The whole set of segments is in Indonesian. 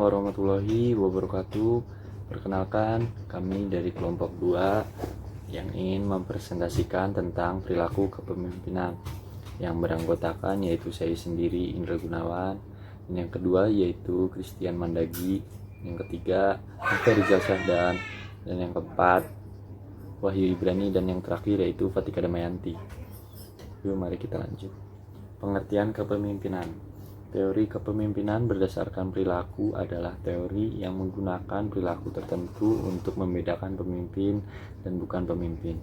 warahmatullahi wabarakatuh. Perkenalkan, kami dari kelompok 2 yang ingin mempresentasikan tentang perilaku kepemimpinan yang beranggotakan yaitu saya sendiri, Indra Gunawan, dan yang kedua yaitu Christian Mandagi, yang ketiga Dr. Rizal Syahdan, dan yang keempat Wahyu Ibrani, dan yang terakhir yaitu Fatika Damayanti. Yuk mari kita lanjut. Pengertian kepemimpinan. Teori kepemimpinan berdasarkan perilaku adalah teori yang menggunakan perilaku tertentu untuk membedakan pemimpin dan bukan pemimpin.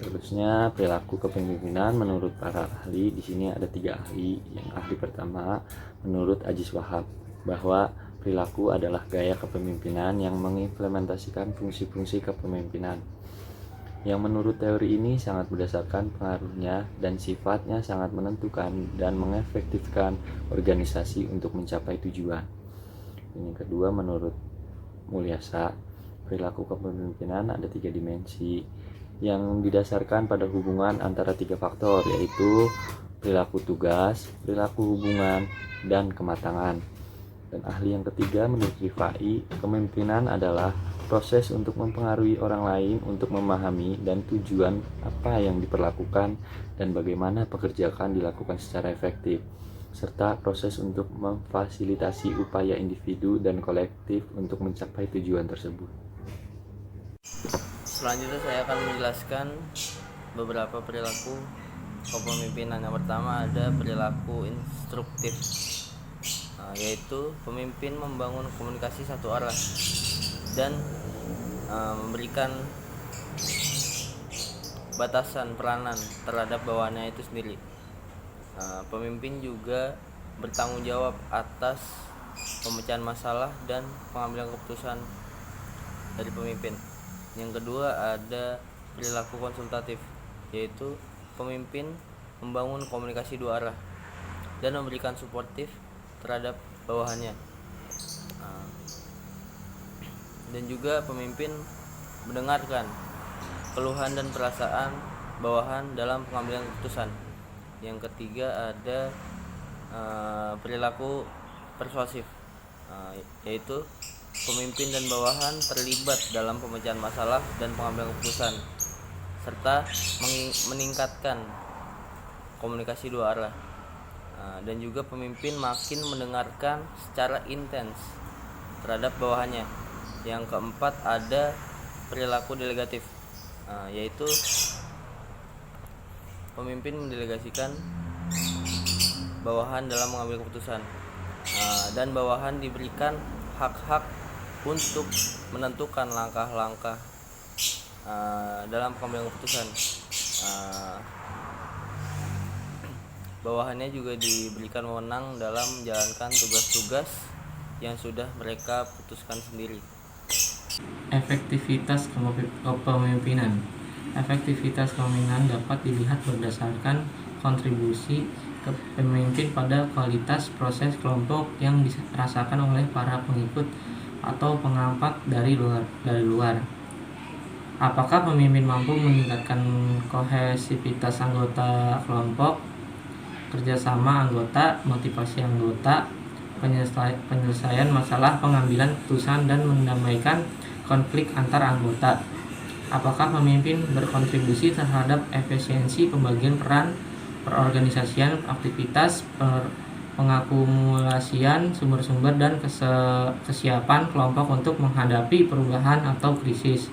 Terusnya perilaku kepemimpinan menurut para ahli. Di sini ada 3 ahli. Yang ahli pertama menurut Ajis Wahab bahwa perilaku adalah gaya kepemimpinan yang mengimplementasikan fungsi-fungsi kepemimpinan. Yang menurut teori ini sangat berdasarkan pengaruhnya dan sifatnya sangat menentukan dan mengefektifkan organisasi untuk mencapai tujuan. Yang kedua menurut Mulyasa, perilaku kepemimpinan ada 3 dimensi yang didasarkan pada hubungan antara 3 faktor, yaitu perilaku tugas, perilaku hubungan, dan kematangan. Dan ahli yang ketiga menurut Rifai, kepemimpinan adalah proses untuk mempengaruhi orang lain untuk memahami dan tujuan apa yang diperlakukan dan bagaimana pekerjaan dilakukan secara efektif, serta proses untuk memfasilitasi upaya individu dan kolektif untuk mencapai tujuan tersebut. Selanjutnya saya akan menjelaskan beberapa perilaku kepemimpinan. Yang pertama ada perilaku instruktif, yaitu pemimpin membangun komunikasi satu arah dan memberikan batasan peranan terhadap bawahannya itu sendiri. Pemimpin juga bertanggung jawab atas pemecahan masalah dan pengambilan keputusan dari pemimpin. Yang kedua ada perilaku konsultatif, yaitu pemimpin membangun komunikasi dua arah dan memberikan suportif terhadap bawahannya. Dan juga pemimpin mendengarkan keluhan dan perasaan bawahan dalam pengambilan keputusan. Yang ketiga ada perilaku persuasif, yaitu pemimpin dan bawahan terlibat dalam pemecahan masalah dan pengambilan keputusan serta meningkatkan komunikasi dua arah. Dan juga pemimpin makin mendengarkan secara intens terhadap bawahannya. Yang keempat ada perilaku delegatif, yaitu pemimpin mendelegasikan bawahan dalam mengambil keputusan, dan bawahan diberikan hak-hak untuk menentukan langkah-langkah dalam pengambilan keputusan. Bawahannya juga diberikan wewenang dalam menjalankan tugas-tugas yang sudah mereka putuskan sendiri. Efektivitas kepemimpinan. Efektivitas kepemimpinan dapat dilihat berdasarkan kontribusi pemimpin pada kualitas proses kelompok yang dirasakan oleh para pengikut atau pengampat dari luar. Apakah pemimpin mampu meningkatkan kohesivitas anggota kelompok, kerjasama anggota, motivasi anggota, penyelesaian masalah, pengambilan keputusan, dan mendamaikan konflik antar anggota? Apakah pemimpin berkontribusi terhadap efisiensi pembagian peran, perorganisasian aktivitas, pengakumulasian sumber-sumber, dan kesiapan kelompok untuk menghadapi perubahan atau krisis?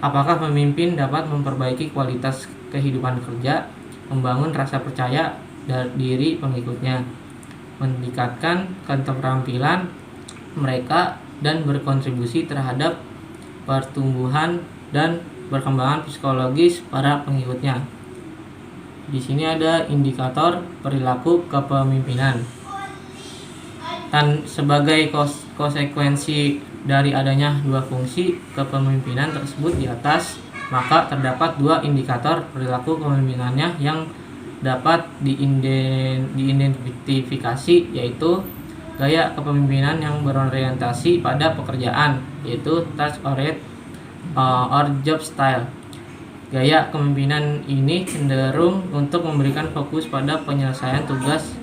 Apakah pemimpin dapat memperbaiki kualitas kehidupan kerja, membangun rasa percaya diri pengikutnya, meningkatkan keterampilan mereka, dan berkontribusi terhadap pertumbuhan dan perkembangan psikologis para pengikutnya? Di sini ada indikator perilaku kepemimpinan. Dan sebagai konsekuensi dari adanya 2 fungsi kepemimpinan tersebut di atas, maka terdapat 2 indikator perilaku kepemimpinannya yang dapat diidentifikasi, yaitu gaya kepemimpinan yang berorientasi pada pekerjaan, yaitu task oriented or job style. Gaya kepemimpinan ini cenderung untuk memberikan fokus pada penyelesaian tugas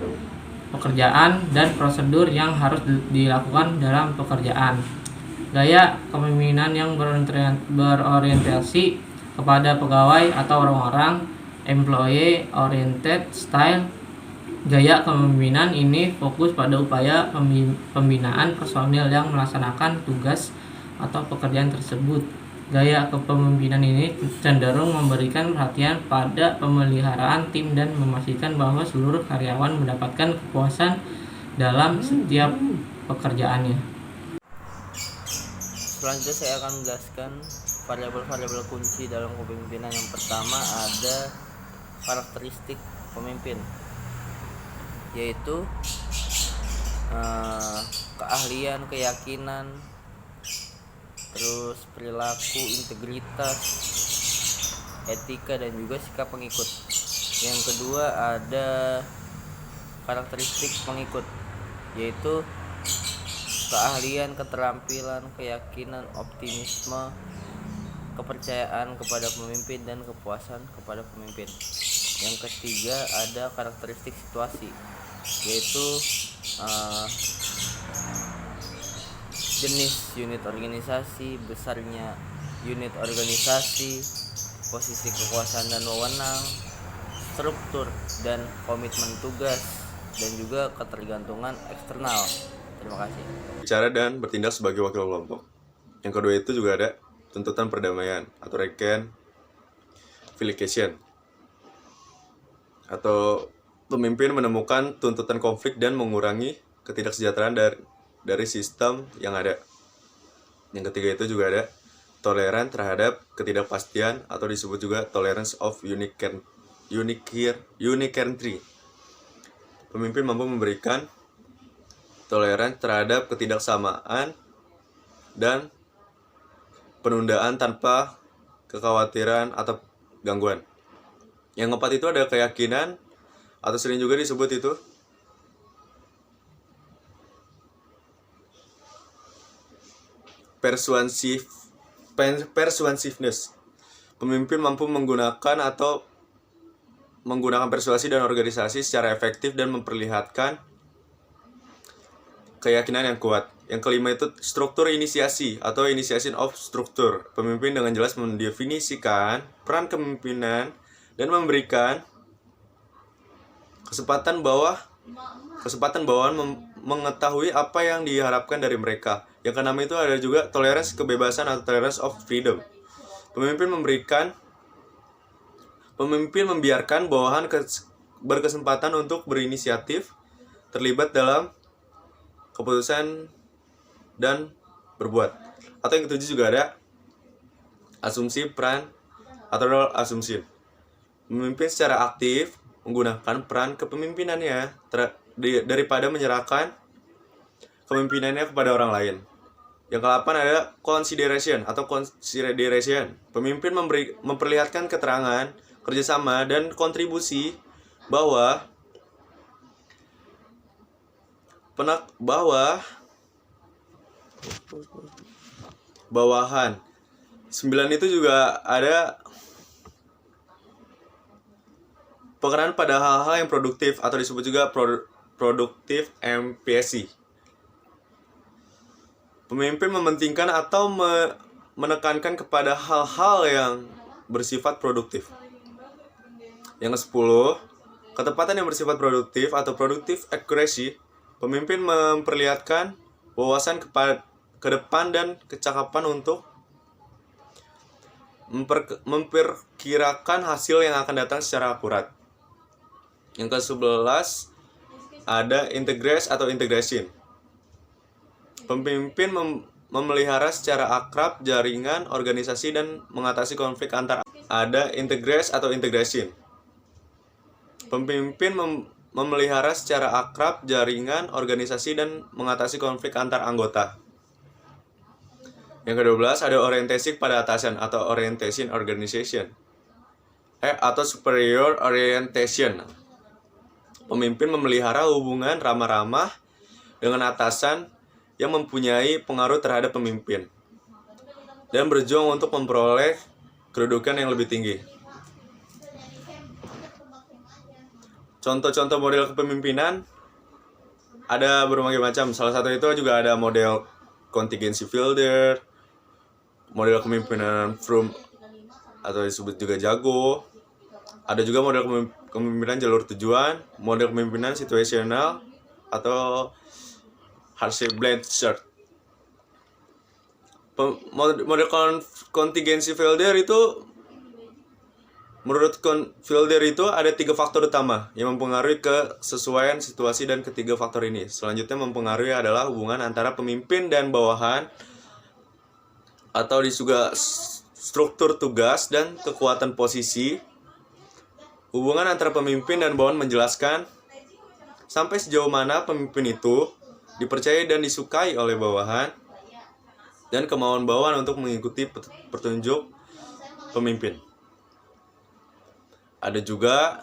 pekerjaan dan prosedur yang harus dilakukan dalam pekerjaan. Gaya kepemimpinan yang berorientasi kepada pegawai atau orang-orang, employee oriented style. Gaya kepemimpinan ini fokus pada upaya pembinaan personil yang melaksanakan tugas atau pekerjaan tersebut. Gaya kepemimpinan ini cenderung memberikan perhatian pada pemeliharaan tim dan memastikan bahwa seluruh karyawan mendapatkan kepuasan dalam setiap pekerjaannya. Selanjutnya saya akan menjelaskan variabel-variabel kunci dalam kepemimpinan. Yang pertama ada karakteristik pemimpin, yaitu keahlian, keyakinan, terus perilaku, integritas, etika, dan juga sikap pengikut. Yang kedua ada karakteristik pengikut, yaitu keahlian, keterampilan, keyakinan, optimisme, kepercayaan kepada pemimpin, dan kepuasan kepada pemimpin. Yang ketiga ada karakteristik situasi, yaitu jenis unit organisasi, besarnya unit organisasi, posisi kekuasaan dan wewenang, struktur dan komitmen tugas, dan juga ketergantungan eksternal. Terima kasih. Bicara dan bertindak sebagai wakil kelompok. Yang kedua itu juga ada tuntutan perdamaian atau reconciliation, atau pemimpin menemukan tuntutan konflik dan mengurangi ketidaksejahteraan dari sistem yang ada. Yang ketiga itu juga ada toleran terhadap ketidakpastian atau disebut juga tolerance of uniquity. Pemimpin mampu memberikan toleran terhadap ketidaksamaan dan penundaan tanpa kekhawatiran atau gangguan. Yang keempat itu ada keyakinan atau sering juga disebut itu persuasiveness. Pemimpin mampu menggunakan persuasi dan organisasi secara efektif dan memperlihatkan keyakinan yang kuat. Yang kelima itu struktur inisiasi atau initiation of structure. Pemimpin dengan jelas mendefinisikan peran kepemimpinan dan memberikan kesempatan bawahan mengetahui apa yang diharapkan dari mereka. Yang keenam itu ada juga toleransi kebebasan atau tolerance of freedom. Pemimpin membiarkan bawahan berkesempatan untuk berinisiatif, terlibat dalam keputusan dan berbuat. Atau yang ketujuh juga ada asumsi peran atau role assumption. Memimpin secara aktif menggunakan peran kepemimpinannya daripada menyerahkan kepemimpinannya kepada orang lain. Yang ke-8 ada consideration. Pemimpin memperlihatkan keterangan, kerjasama, dan kontribusi bawahan. 9 itu juga ada peran pada hal-hal yang produktif atau disebut juga produktif MPSC. Pemimpin mementingkan atau menekankan kepada hal-hal yang bersifat produktif. Yang ke-10, ketepatan yang bersifat produktif atau productive accuracy. Pemimpin memperlihatkan wawasan ke depan dan kecakapan untuk memperkirakan hasil yang akan datang secara akurat. Yang ke-11 ada integrasi atau integration. Pemimpin memelihara secara akrab jaringan organisasi dan mengatasi konflik antar. Ada integrasi atau integration. Pemimpin memelihara secara akrab jaringan organisasi dan mengatasi konflik antar anggota. Yang ke-12 ada orientasi pada atasan atau orientation organization. Atau superior orientation. Pemimpin memelihara hubungan ramah-ramah dengan atasan yang mempunyai pengaruh terhadap pemimpin dan berjuang untuk memperoleh kedudukan yang lebih tinggi. Contoh-contoh model kepemimpinan ada berbagai macam. Salah satu itu juga ada model contingency builder, model kepemimpinan from atau disebut juga jago. Ada juga model kepemimpinan jalur tujuan, model kepemimpinan situasional atau hardship blade shirt. Model contingency builder itu menurut Fielder itu ada 3 faktor utama yang mempengaruhi kesesuaian situasi, dan ketiga faktor ini selanjutnya mempengaruhi adalah hubungan antara pemimpin dan bawahan atau juga struktur tugas dan kekuatan posisi. Hubungan antara pemimpin dan bawahan menjelaskan sampai sejauh mana pemimpin itu dipercaya dan disukai oleh bawahan dan kemauan bawahan untuk mengikuti petunjuk pemimpin. Ada juga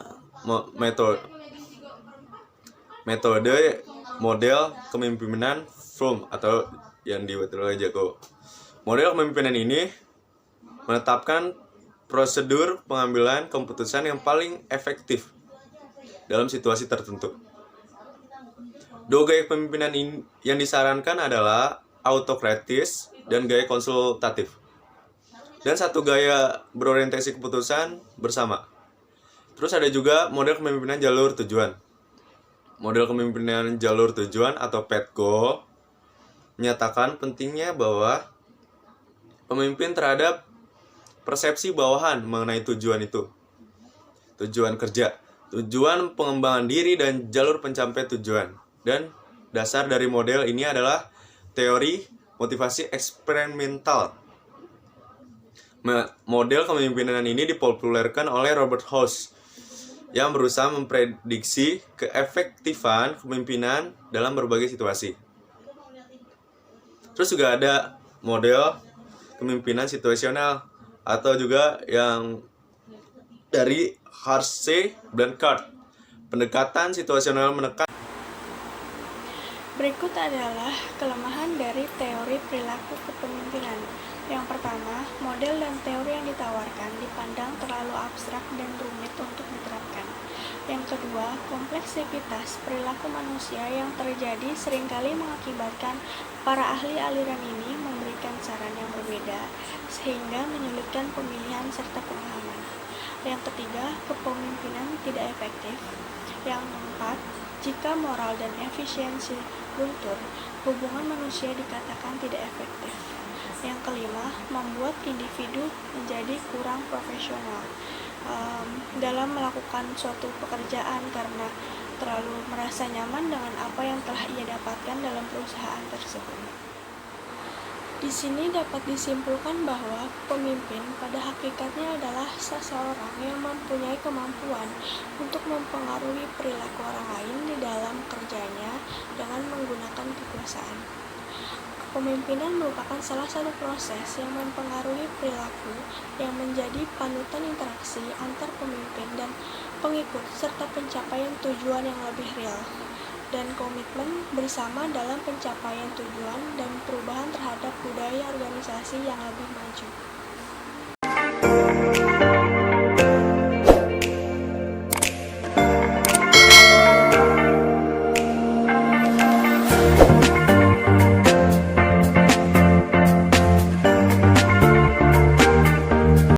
metode model kepemimpinan Fromm atau yang dibuat oleh Jago. Model kepemimpinan ini menetapkan prosedur pengambilan keputusan yang paling efektif dalam situasi tertentu. Dua gaya kepemimpinan yang disarankan adalah autokratis dan gaya konsultatif. Dan satu gaya berorientasi keputusan bersama. Terus ada juga model kepemimpinan jalur tujuan. Model kepemimpinan jalur tujuan atau path goal menyatakan pentingnya bahwa pemimpin terhadap persepsi bawahan mengenai tujuan itu. Tujuan kerja, tujuan pengembangan diri, dan jalur pencapaian tujuan. Dan dasar dari model ini adalah teori motivasi eksperimental. Model kepemimpinan ini dipopulerkan oleh Robert House yang berusaha memprediksi keefektifan kepemimpinan dalam berbagai situasi. Terus juga ada model kepemimpinan situasional atau juga yang dari Harsey Blanchard. Pendekatan situasional menekan. Berikut adalah kelemahan dari teori perilaku kepemimpinan. Yang pertama, model dan teori yang ditawarkan dipandang terlalu abstrak dan rumit untuk diterapkan. Yang kedua, kompleksitas perilaku manusia yang terjadi seringkali mengakibatkan para ahli aliran ini memberikan saran yang berbeda, sehingga menyulitkan pemilihan serta pemahaman. Yang ketiga, kepemimpinan tidak efektif. Yang keempat, jika moral dan efisiensi luntur, hubungan manusia dikatakan tidak efektif. Yang kelima, membuat individu menjadi kurang profesional dalam melakukan suatu pekerjaan karena terlalu merasa nyaman dengan apa yang telah ia dapatkan dalam perusahaan tersebut. Di sini dapat disimpulkan bahwa pemimpin pada hakikatnya adalah seseorang yang mempunyai kemampuan untuk mempengaruhi perilaku orang lain di dalam kerjanya dengan menggunakan kekuasaan. Kepemimpinan merupakan salah satu proses yang mempengaruhi perilaku yang menjadi panutan interaksi antar pemimpin dan pengikut serta pencapaian tujuan yang lebih real dan komitmen bersama dalam pencapaian tujuan dan perubahan terhadap budaya organisasi yang lebih maju.